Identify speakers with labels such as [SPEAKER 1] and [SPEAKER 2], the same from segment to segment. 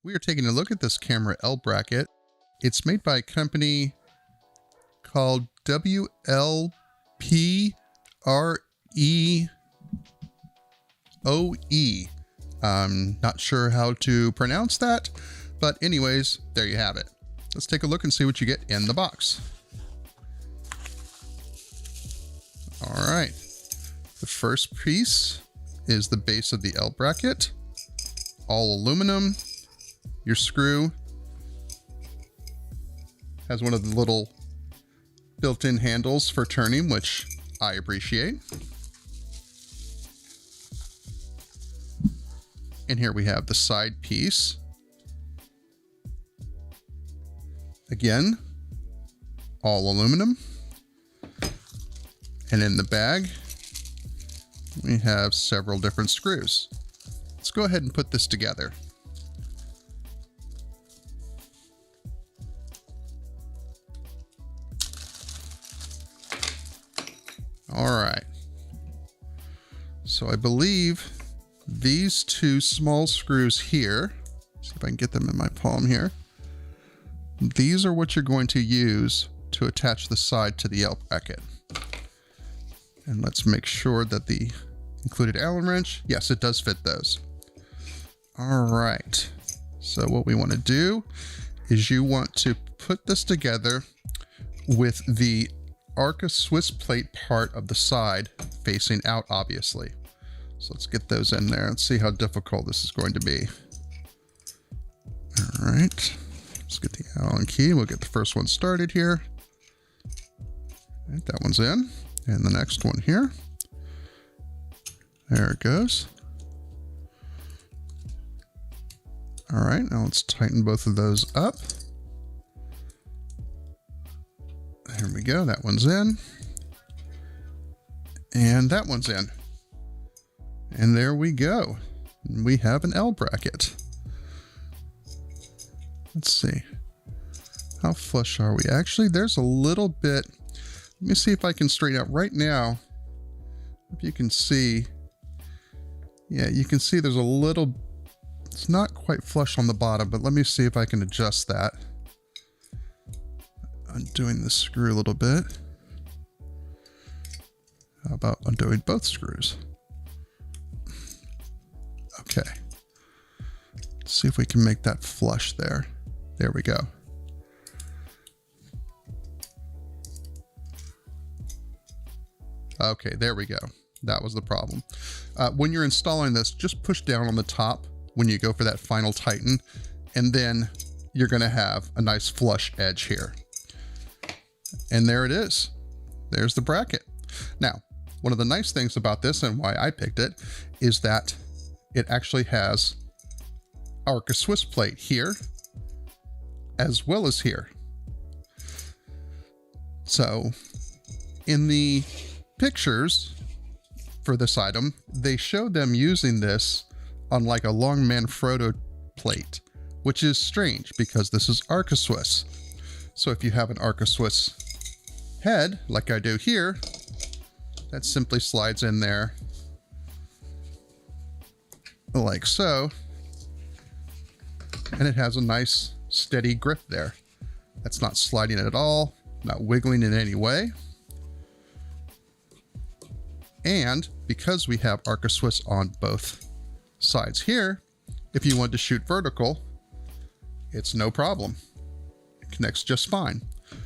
[SPEAKER 1] We are taking a look at this camera L bracket. It's made by a company called WLPREOE. I'm not sure how to pronounce that, but anyways, there you have it. Let's take a look and see what you get in the box. All right, the first piece is the base of the L bracket, all aluminum. Your screw has one of the little built-in handles for turning, which I appreciate. And here we have the side piece. Again, all aluminum. And in the bag, we have several different screws. Let's go ahead and put this together. All right. So I believe these two small screws here, see if I can get them in my palm here. These are what you're going to use to attach the side to the L bracket. And let's make sure that the included Allen wrench, yes, it does fit those. All right. So what we want to do is you want to put this together with the Arca Swiss plate part of the side facing out, obviously. So let's get those in there and see how difficult this is going to be. All right, let's get the Allen key. We'll get the first one started here. All right, that one's in. And the next one here. There it goes. All right, now let's tighten both of those up. There we go, that one's in. And that one's in. And there we go. We have an L bracket. Let's see. How flush are we? Actually, there's a little bit. Let me see if I can straighten out right now. If you can see. Yeah, you can see there's a little, it's not quite flush on the bottom, but let me see if I can adjust that. Undoing the screw a little bit. How about undoing both screws? Okay. Let's see if we can make that flush there. There we go. Okay, there we go. That was the problem. When you're installing this, just push down on the top when you go for that final tighten, and then you're gonna have a nice flush edge here. And there it is. There's the bracket. Now, one of the nice things about this and why I picked it is that it actually has Arca Swiss plate here as well as here. So in the pictures for this item, they showed them using this on like a long Manfrotto plate, which is strange because this is Arca Swiss. So if you have an Arca Swiss head, like I do here, that simply slides in there like so, and it has a nice steady grip there. That's not sliding at all, not wiggling in any way. And because we have Arca Swiss on both sides here, if you want to shoot vertical, it's no problem. It connects just fine.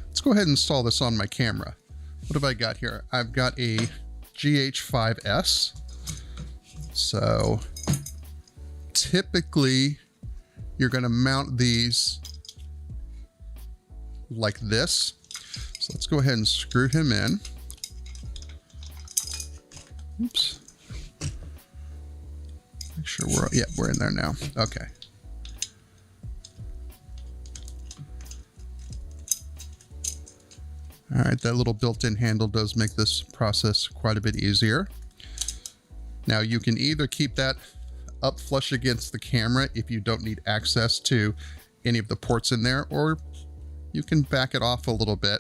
[SPEAKER 1] Let's go ahead and install this on my camera. What have I got here? I've got a GH5S. So typically you're going to mount these like this. So let's go ahead and screw him in. Oops. Make sure we're in there now. Okay. All right, that little built-in handle does make this process quite a bit easier. Now you can either keep that up flush against the camera if you don't need access to any of the ports in there, or you can back it off a little bit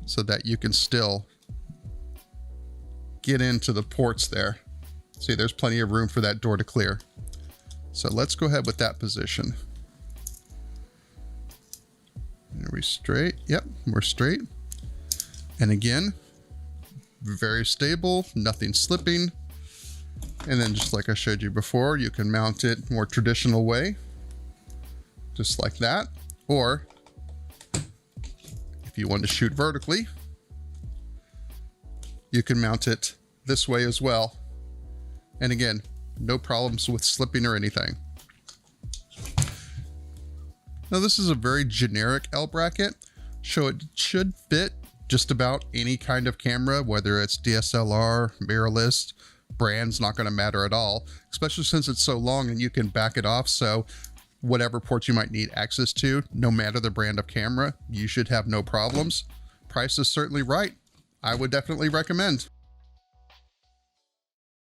[SPEAKER 1] so that you can still get into the ports there. See, there's plenty of room for that door to clear. So let's go ahead with that position. Are we straight? Yep, we're straight. And again, very stable, nothing slipping. And then just like I showed you before, you can mount it more traditional way, just like that. Or if you want to shoot vertically, you can mount it this way as well. And again, no problems with slipping or anything. Now this is a very generic L bracket, so it should fit just about any kind of camera, whether it's DSLR, mirrorless, brand's not going to matter at all, especially since it's so long and you can back it off. So whatever ports you might need access to, no matter the brand of camera, you should have no problems. Price is certainly right. I would definitely recommend.